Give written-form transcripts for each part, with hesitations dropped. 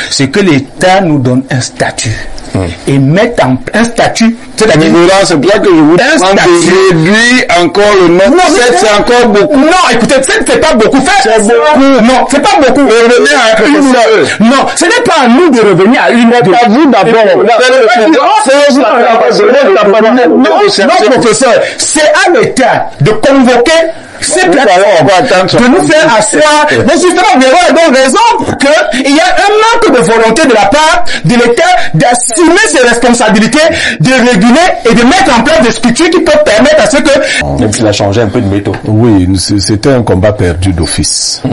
c'est que l'État nous donne un statut. Et mettre en un statut, c'est-à-dire c'est bien que je vous demande de réduire encore le nombre. Non, c'est encore beaucoup. Non, écoutez, c'est pas beaucoup. C'est beaucoup. Non, c'est pas beaucoup. Revenir à une heure. Non, ce n'est pas à nous de revenir à une heure. C'est à vous d'abord. Non, professeur, c'est à l'État de convoquer ces plateformes, de nous faire asseoir. Mais justement, nous avons donc raison qu'il y a un manque de volonté de la part de l'État d'assumer ses responsabilités, de réguler et de mettre en place des structures qui peuvent permettre à ce que... Même s'il a changé un peu de méthode. Oui, c'était un combat perdu d'office.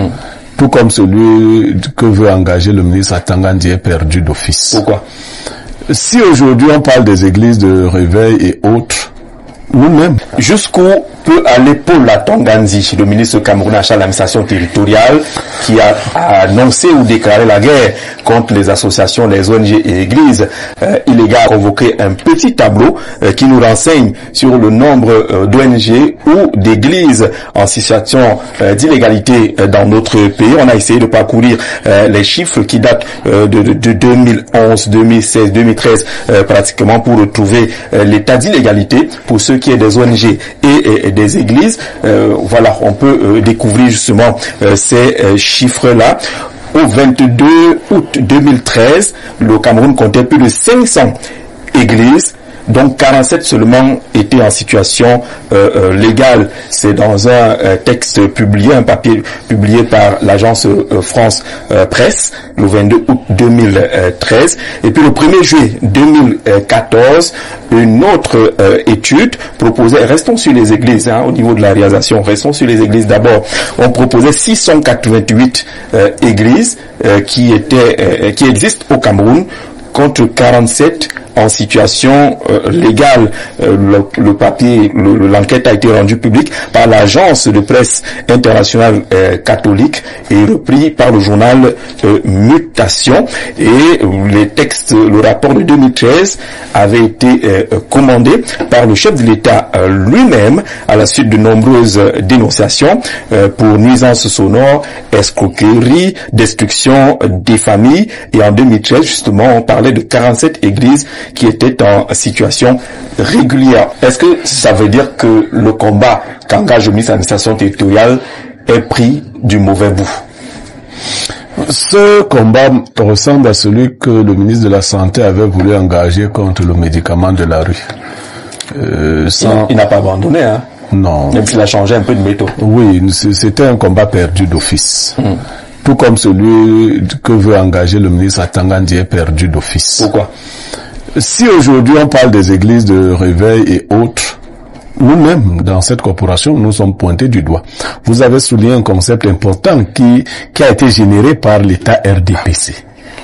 Tout comme celui que veut engager le ministre Atangandi est perdu d'office. Pourquoi? Si aujourd'hui on parle des églises de réveil et autres, nous-mêmes. Jusqu'où peut aller Paul Atangandi, le ministre camerounais à l'administration territoriale, qui a annoncé ou déclaré la guerre contre les associations, les ONG et églises. Il a convoqué un petit tableau qui nous renseigne sur le nombre d'ONG ou d'églises en situation d'illégalité dans notre pays. On a essayé de parcourir les chiffres qui datent de 2011, 2016, 2013 pratiquement pour retrouver l'état d'illégalité pour ceux qui est des ONG et des églises. Voilà, on peut découvrir justement ces chiffres-là. Au 22 août 2013, le Cameroun comptait plus de 500 églises, donc 47 seulement étaient en situation légale. C'est dans un texte publié, un papier publié par l'agence France Presse, le 22 août 2013. Et puis le 1er juillet 2014, une autre étude proposait, restons sur les églises, au niveau de la réalisation, restons sur les églises d'abord. On proposait 688 églises qui existent au Cameroun, contre 47 en situation légale. Le papier, l'enquête a été rendue publique par l'agence de presse internationale catholique et repris par le journal Mutation. Et les textes, le rapport de 2013 avait été commandé par le chef de l'État lui-même à la suite de nombreuses dénonciations pour nuisances sonores, escroquerie, destruction des familles. Et en 2013, justement, on parlait de 47 églises qui étaient en situation régulière. Est-ce que ça veut dire que le combat qu'engage le ministre de l'administration territoriale est pris du mauvais bout? Ce combat ressemble à celui que le ministre de la Santé avait voulu engager contre le médicament de la rue. Il n'a pas abandonné, Non. Même s'il a changé un peu de méthode. Oui, c'était un combat perdu d'office. Tout comme celui que veut engager le ministre Atangandi est perdu d'office. Pourquoi? Si aujourd'hui on parle des églises de réveil et autres, nous-mêmes, dans cette corporation, nous sommes pointés du doigt. Vous avez souligné un concept important qui a été généré par l'État RDPC.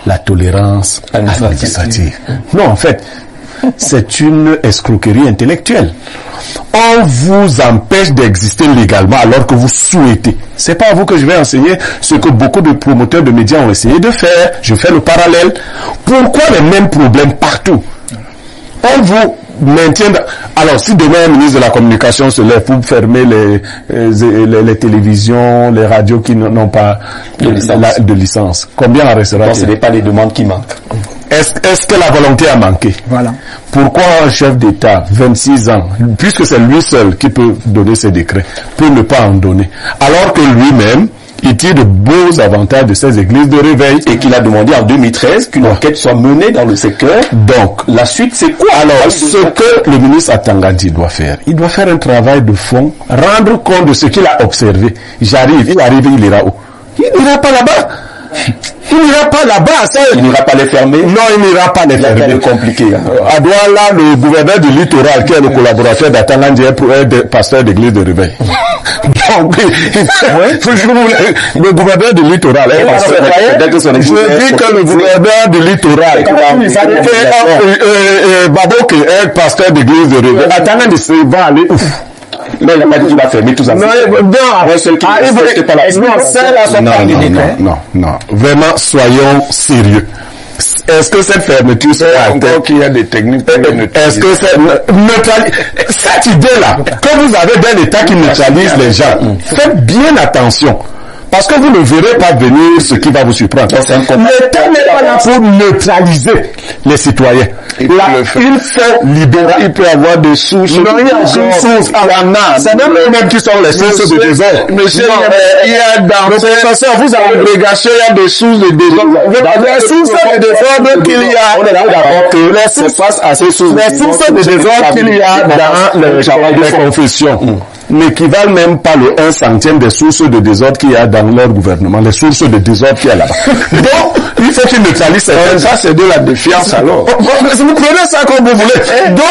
La tolérance administrative. Non, en fait, c'est une escroquerie intellectuelle. On vous empêche d'exister légalement alors que vous souhaitez. C'est pas à vous que je vais enseigner ce que beaucoup de promoteurs de médias ont essayé de faire. Je fais le parallèle. Pourquoi les mêmes problèmes partout? On vous maintient... Alors, si demain un ministre de la communication se lève pour fermer les télévisions, les radios qui n'ont pas de licence, combien en restera-t-il? Ce n'est pas les demandes qui manquent. Est-ce que la volonté a manqué? Voilà. Pourquoi un chef d'État, 26 ans, puisque c'est lui seul qui peut donner ses décrets, peut ne pas en donner, alors que lui-même, il tire de beaux avantages de ces églises de réveil. Et qu'il a demandé en 2013 qu'une enquête soit menée dans le secteur. Donc, la suite, c'est quoi? Alors, ce que le ministre Atangandi doit faire, il doit faire un travail de fond, rendre compte de ce qu'il a observé. Il arrive, il ira où? Il n'ira pas là-bas. Il n'ira pas là-bas. Ça... Il n'ira pas les fermer. Non, il n'ira pas les fermer. C'est compliqué. À Douala, le gouverneur du littoral, qui est le collaborateur d'Atangandi, est pasteur d'église de réveil. Donc, le gouverneur du littoral est pasteur. Je dis que le gouverneur du littoral, Babok est pasteur d'église de réveil. Atangandi va aller où? Non, il n'a pas dit qu'il va fermer tout ça. Non. Vraiment, soyons sérieux. Est-ce que cette fermeture sera encore qu'il y a des techniques? Est-ce que cette idée-là, que vous avez d'un État qui neutralise les gens, faites bien attention. Parce que vous ne verrez pas venir ce qui va vous surprendre. L'État n'est pas là pour neutraliser les citoyens. Il faut libérer. Il peut avoir des sources. Non, il y a une source. C'est même eux-mêmes qui sont les sources de désordre. Monsieur, il y a dans vous avez l'agrégation, il y a des sources de désordre. Les sources de désordre qu'il y a. On est là d'accord que c'est face à ces sources. Les sources de désordre qu'il y a dans les confessions n'équivalent même pas le 1/100 des sources de désordre qu'il y a dans leur gouvernement, les sources de désordre qu'il y a là-bas. Donc, il faut qu'ils neutralisent ça, c'est de la défiance alors. Vous prenez ça comme vous voulez. Donc,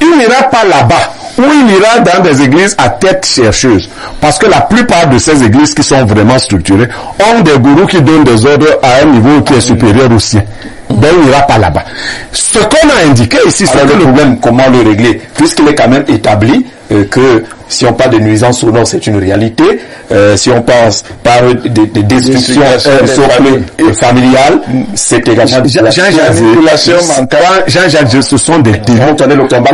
il n'ira pas là-bas, ou il ira dans des églises à tête chercheuse. Parce que la plupart de ces églises qui sont vraiment structurées ont des gourous qui donnent des ordres à un niveau qui est supérieur au sien. Ben, il n'ira pas là-bas. Ce qu'on a indiqué ici, c'est que le problème, comment le régler? Puisqu'il est quand même établi que si on parle de nuisances sonores, c'est une réalité. Si on pense par des destructions familiales, c'est également Jean-Jacques, ce sont des délits. Vous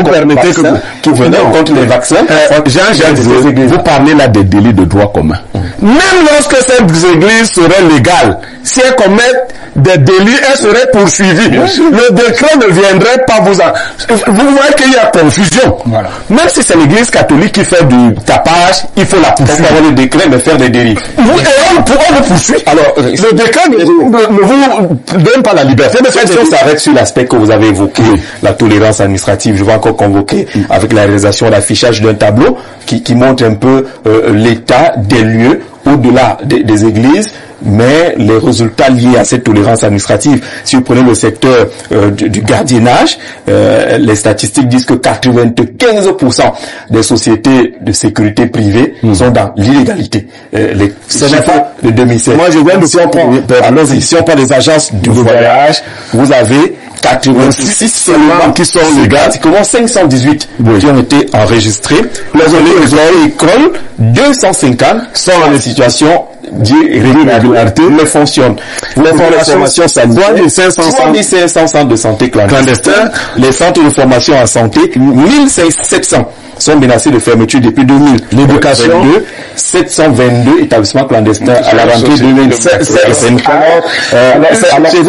permettez que qui venaient contre les vaccins. Jean-Jacques, vous parlez là des délits de droit commun. Même lorsque ces églises seraient légales, si elles commettent des délits, elles seraient poursuivies. Le décret ne viendrait pas vous voyez qu'il y a confusion. Voilà. Même si c'est l'église catholique qui fait du tapage, il faut la poursuivre. Pas avoir le décret, mais faire des délits. Et on vous poursuit. Alors, le décret ne vous donne pas la liberté de faire des délits. Si on s'arrête sur l'aspect que vous avez évoqué, la tolérance administrative, je vais encore convoquer avec la réalisation d'affichage d'un tableau qui montre un peu l'état des lieux au-delà des églises, mais les résultats liés à cette tolérance administrative. Si vous prenez le secteur du gardiennage, les statistiques disent que 95% des sociétés de sécurité privée sont dans l'illégalité. Ce n'est pas de 2007. Moi, je viens de si on prend les agences de voyage, vous avez 86 seulement qui sont légales, comment 518 qui ont été enregistrés. Les écoles, 250 sont dans des situations d'irrégularité, mais fonctionnent. Les formations sanitaires, 500 centres de santé clandestins, les centres de formation en santé, 1700 sont menacés de fermeture depuis 2000. L'éducation, 722 établissements clandestins à la rentrée 2007. Vous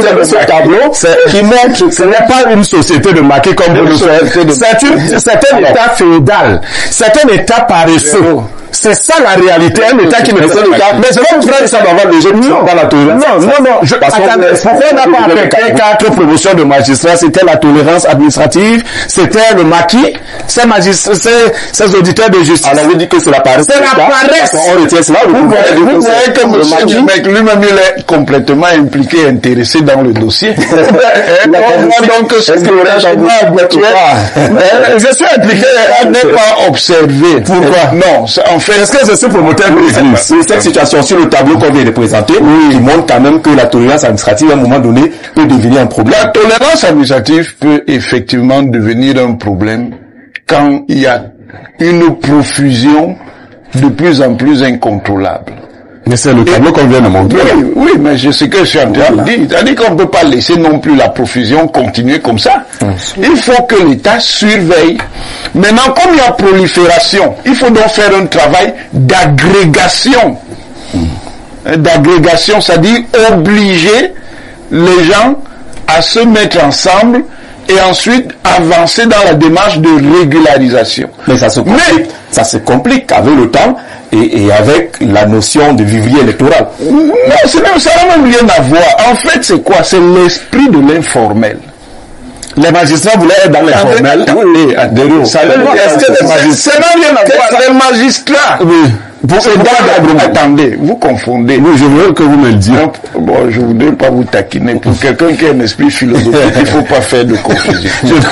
avez ce tableau qui montre que ce n'est pas une société de maquis comme vous le faites. C'est un état féodal. C'est un état paresseux. C'est ça la réalité, un état qui ne fait pas. Mais c'est pas vous faire ça d'avoir les jeunes qui sont dans la tolérance. Non. Attendez, pourquoi on n'a pas appliqué 4 promotions de magistrats? C'était la tolérance administrative, c'était le maquis, ces magistrats, ces auditeurs de justice. Alors, on dit que c'est la paresse. C'est la paresse. On retient cela. Vous voyez que M. Dumek lui-même, il est complètement impliqué, intéressé dans le dossier. Donc, je suis impliqué à ne pas observer. Pourquoi? Non, en fait, est-ce que c'est ce promoteur de l'église? Cette situation sur le tableau qu'on vient de présenter, qui montre quand même que la tolérance administrative, à un moment donné, peut devenir un problème. La tolérance administrative peut effectivement devenir un problème quand il y a une profusion de plus en plus incontrôlable. Mais c'est le tableau qu'on vient de montrer. Oui, mais c'est ce que je suis en train de dire. C'est-à-dire qu'on ne peut pas laisser non plus la profusion continuer comme ça. Il faut que l'État surveille. Maintenant, comme il y a prolifération, il faut donc faire un travail d'agrégation. D'agrégation, c'est-à-dire obliger les gens à se mettre ensemble et ensuite avancer dans la démarche de régularisation. Mais ça se complique avec le temps et avec la notion de vivrier électoral. Non, ça n'a même rien à voir. En fait, c'est quoi? C'est l'esprit de l'informel. Les magistrats voulaient être dans l'informel. Oui, ça n'a rien à voir. Les magistrats. Oui. Attendez, vous confondez. Oui, je veux que vous me le dites. Bon, je voudrais pas vous taquiner. Pour quelqu'un qui a un esprit philosophique, il faut pas faire de confusion.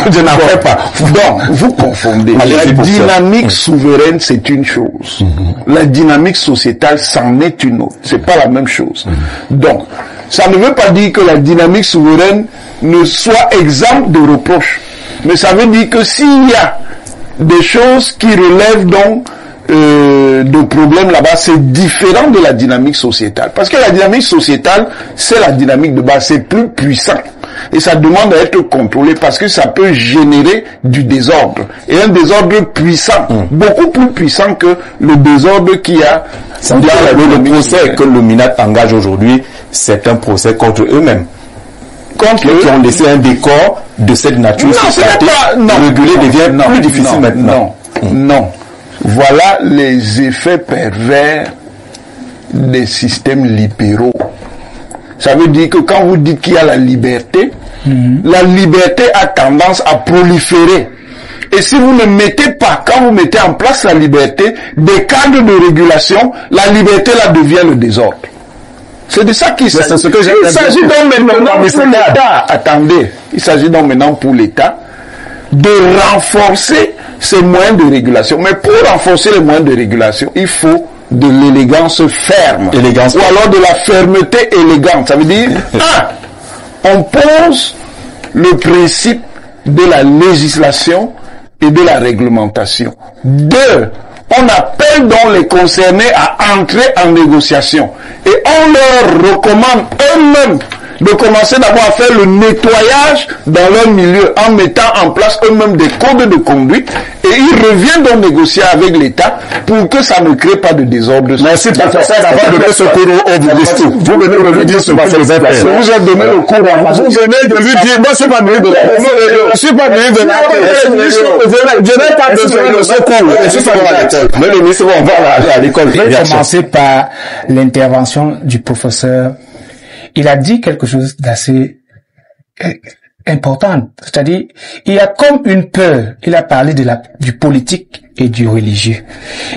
Je n'en fais pas. Donc, vous confondez. La dynamique souveraine, c'est une chose. La dynamique sociétale, c'en est une autre. C'est pas la même chose. Donc, ça ne veut pas dire que la dynamique souveraine ne soit exempte de reproches. Mais ça veut dire que s'il y a des choses qui relèvent donc de problèmes là-bas, c'est différent de la dynamique sociétale. Parce que la dynamique sociétale, c'est la dynamique de base, c'est plus puissant. et ça demande à être contrôlé parce que ça peut générer du désordre. Et un désordre puissant, beaucoup plus puissant que le désordre qui a dans le procès que le MINAT engage aujourd'hui, c'est un procès contre eux-mêmes. Contre eux qui ont laissé un décor de cette nature. Réguler devient plus difficile maintenant. Non. Voilà les effets pervers des systèmes libéraux. Ça veut dire que quand vous dites qu'il y a la liberté a tendance à proliférer. Et si vous ne mettez pas, quand vous mettez en place la liberté, des cadres de régulation, la liberté là devient le désordre. C'est de ça qu'il s'agit. Il s'agit donc maintenant pour l'État. Attendez, il s'agit donc maintenant pour l'État de renforcer ses moyens de régulation. Mais pour renforcer les moyens de régulation, il faut de l'élégance ferme. Ou alors de la fermeté élégante. Ça veut dire, on pose le principe de la législation et de la réglementation. 2, on appelle donc les concernés à entrer en négociation. Et on leur recommande eux-mêmes de commencer d'abord à faire le nettoyage dans leur milieu en mettant en place eux-mêmes des codes de conduite et ils reviennent donc négocier avec l'État pour que ça ne crée pas de désordre. Merci professeur d'avoir donné ce cours au ministre. Vous venez de lui dire ce que vous avez fait. Vous avez donné le cours. Vous venez de lui dire, moi je suis pas ministre de la je suis pas ministre de la je n'ai pas besoin de ce cours. Je suis pas à l'école. Mais le ministre, on va aller à l'école. Je vais commencer par l'intervention du professeur. Il a dit quelque chose d'assez important. C'est-à-dire, il y a comme une peur. Il a parlé du politique et du religieux.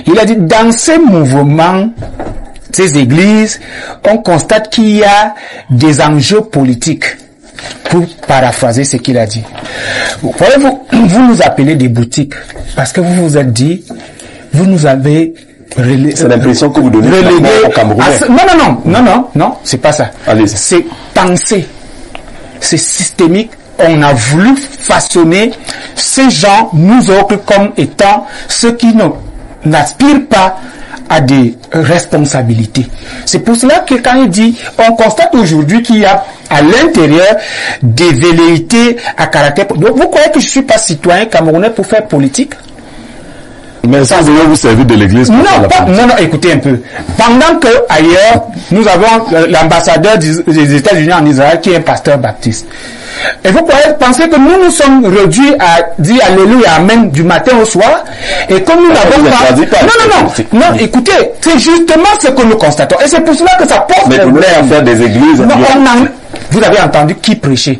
Il a dit, dans ces mouvements, ces églises, on constate qu'il y a des enjeux politiques. Pour paraphraser ce qu'il a dit. Voyez-vous, vous nous appelez des boutiques parce que vous vous êtes dit, vous nous avez c'est l'impression que vous donnez au Camerounais. Non, c'est pas ça. Allez-y. C'est pensé. C'est systémique. On a voulu façonner ces gens, nous autres, comme étant ceux qui n'aspirent pas à des responsabilités. C'est pour cela que quand il dit, on constate aujourd'hui qu'il y a à l'intérieur des velléités à caractère. Donc, vous croyez que je suis pas citoyen camerounais pour faire politique? Mais ça, vous vous servir de l'église. Non, écoutez un peu. Pendant que ailleurs, nous avons l'ambassadeur des États-Unis en Israël qui est un pasteur baptiste. Et vous pouvez penser que nous sommes réduits à dire Alléluia, Amen du matin au soir. Et comme nous n'avons pas... Non, écoutez, c'est justement ce que nous constatons. Et c'est pour cela que ça porte... Mais vous voulez en faire des églises. Non, vous avez entendu qui prêchait.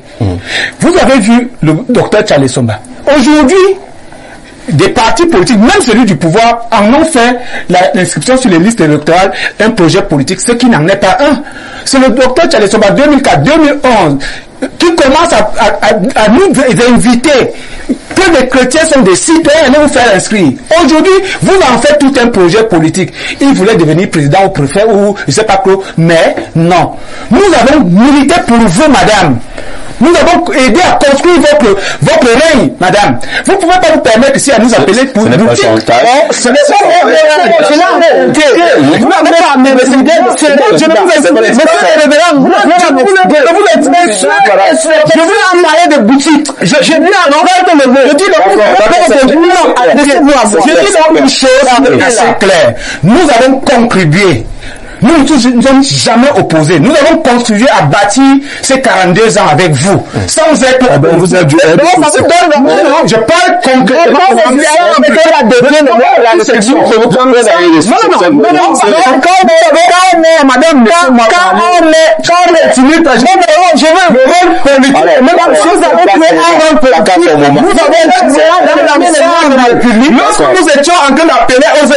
Vous avez vu le docteur Charles Somba. Aujourd'hui, des partis politiques, même celui du pouvoir, en ont fait l'inscription sur les listes électorales un projet politique, ce qui n'en est pas un. C'est le docteur Charles Somba 2004-2011 qui commence à nous inviter que les chrétiens sont des citoyens, allez vous faire inscrire. Aujourd'hui, vous en faites tout un projet politique. Il voulait devenir président ou préfet ou je sais pas quoi, mais non. Nous avons milité pour vous, madame. Nous avons aidé à construire votre règne, madame. Vous ne pouvez pas vous permettre ici à nous appeler pour ce n'est pas chantage. Ce n'est pas vous n'avez pas amené je ne vous veux envoyer des boutiques. Je dis une chose assez claire. Nous avons contribué. Nous ne nous sommes jamais opposés. Nous avons contribué à bâtir ces 42 ans avec vous. Sans être... vous êtes du je parle concrètement. Lorsque nous étions en train d'appeler aux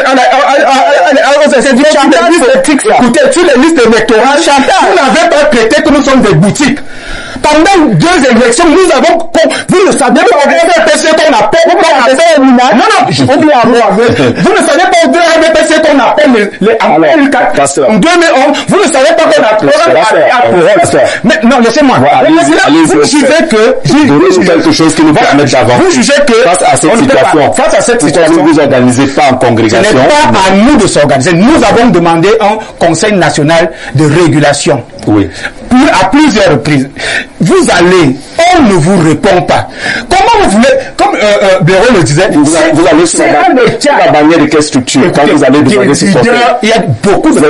écoutez, sur les listes électorales, vous n'avez pas traité que nous sommes des boutiques. Pendant 2 élections, nous avons... Vous ne savez pas au RDPC qu'on appelle... Vous ne savez pas au RDPC qu'on appelle en 2011. Vous ne savez pas qu'on appelle... Mais non, laissez-moi. Vous jugez que... quelque chose qui nous permet d'avancer. Vous jugez que... Face à cette situation, vous ne vous organisez pas en congrégation. Ce n'est pas à nous de s'organiser. Nous avons demandé un Conseil national de régulation. Oui. À plusieurs reprises. vous allez, on ne vous répond pas. Comment vous voulez, comme Béraud le disait, vous allez sur la bannière de quelle structure? Quand vous allez demander ce software, il y a beaucoup de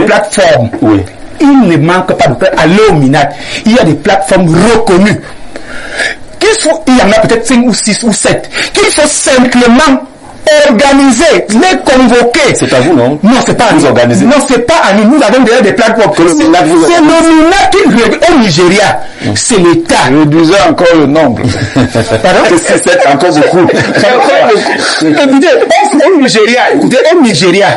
plateformes. Oui. Il ne manque pas de plateformes. Allez au MINAD, il y a des plateformes reconnues. Il y en a peut-être 5 ou 6 ou 7 qu'il faut simplement organiser, les convoquer. C'est à vous, non? Non, c'est pas à nous. Organiser. Non, c'est pas à nous. Nous avons déjà des plateformes. C'est le MINAD qui règle au Nigeria. C'est l'État. Réduisez encore le nombre. Pardon? C'est encore beaucoup. Écoutez, au Nigeria,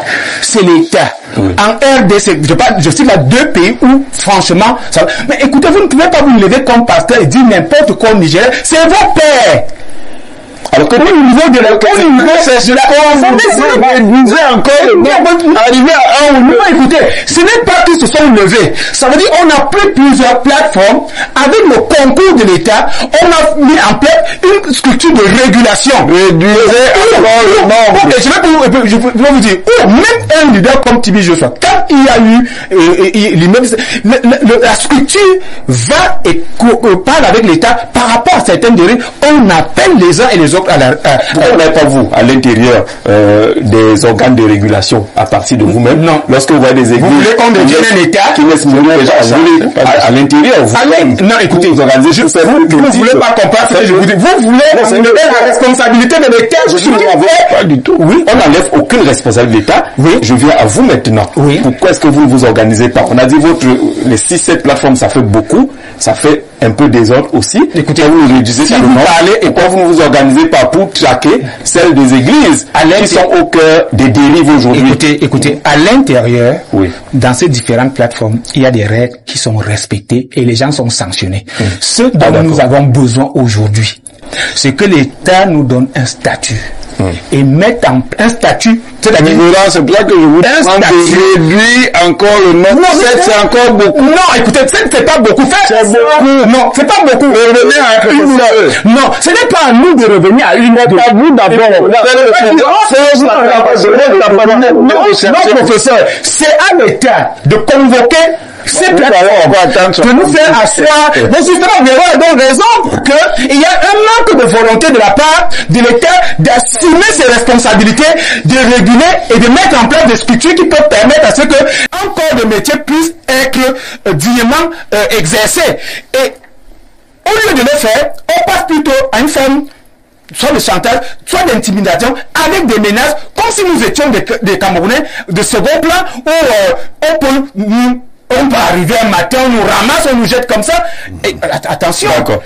c'est l'État. Oui. En RDC, je cite là 2 pays où, franchement, ça... Mais écoutez, vous ne pouvez pas vous lever comme pasteur et dire n'importe quoi au Nigeria. C'est vos pères. Alors que au niveau de la arriver à un niveau, écoutez, ce n'est pas qu'ils se sont levés. Ça veut dire qu'on a pris plusieurs plateformes avec le concours de l'État, on a mis en place une structure de régulation. Réduisez encore le nombre. Je vais vous dire, même un leader comme Tibi Joshua, quand il y a eu la structure va et parle avec l'État par rapport à certaines dérives, on appelle les uns et les autres à la... Pourquoi n'avez pas vous, à l'intérieur des organes de régulation, à partir de vous-même? Non. Lorsque vous voyez des églises... Vous voulez qu'on devienne un État qui laisse mourir les gens à l'intérieur, vous-même. Non, écoutez, vous ne voulez pas comprendre ce que je vous dis. Vous voulez enlever la responsabilité de l'État? Pas du tout. Oui, on n'enlève aucune responsabilité de l'État. Oui. Je viens à vous maintenant. Oui. Pourquoi est-ce que vous ne vous organisez pas? On a dit les 6-7 plateformes, ça fait beaucoup. Ça fait un peu désordre aussi. Écoutez, vous nous réduisez si vous parlez, et pourquoi vous ne vous organisez pas pour traquer celles des églises qui sont au cœur des dérives aujourd'hui? Écoutez, à l'intérieur, dans ces différentes plateformes, il y a des règles qui sont respectées et les gens sont sanctionnés. Ce dont nous avons besoin aujourd'hui, c'est que l'État nous donne un statut. Et mettre en un statut, c'est-à-dire c'est pour ça que je vous demande de réduire encore le nombre. C'est encore beaucoup. Non, écoutez, c'est pas beaucoup. C'est beaucoup. Non, c'est pas beaucoup. Revenir à une heure. Non, ce n'est pas à nous de revenir à une heure. C'est pas vous d'abord. Non, professeur, c'est à l'État de convoquer ces plateformes, de nous faire asseoir. Mais justement, Véro a donc raison qu'il y a un manque de volonté de la part de l'État d'assumer ses responsabilités, de réguler et de mettre en place des structures qui peuvent permettre à ce que un corps de métier puisse être dignement exercé. Et au lieu de le faire, on passe plutôt à une forme soit de chantage, soit d'intimidation, avec des menaces, comme si nous étions des Camerounais de second plan, où on peut arriver un matin, on nous ramasse, on nous jette comme ça. Et, attention. D'accord.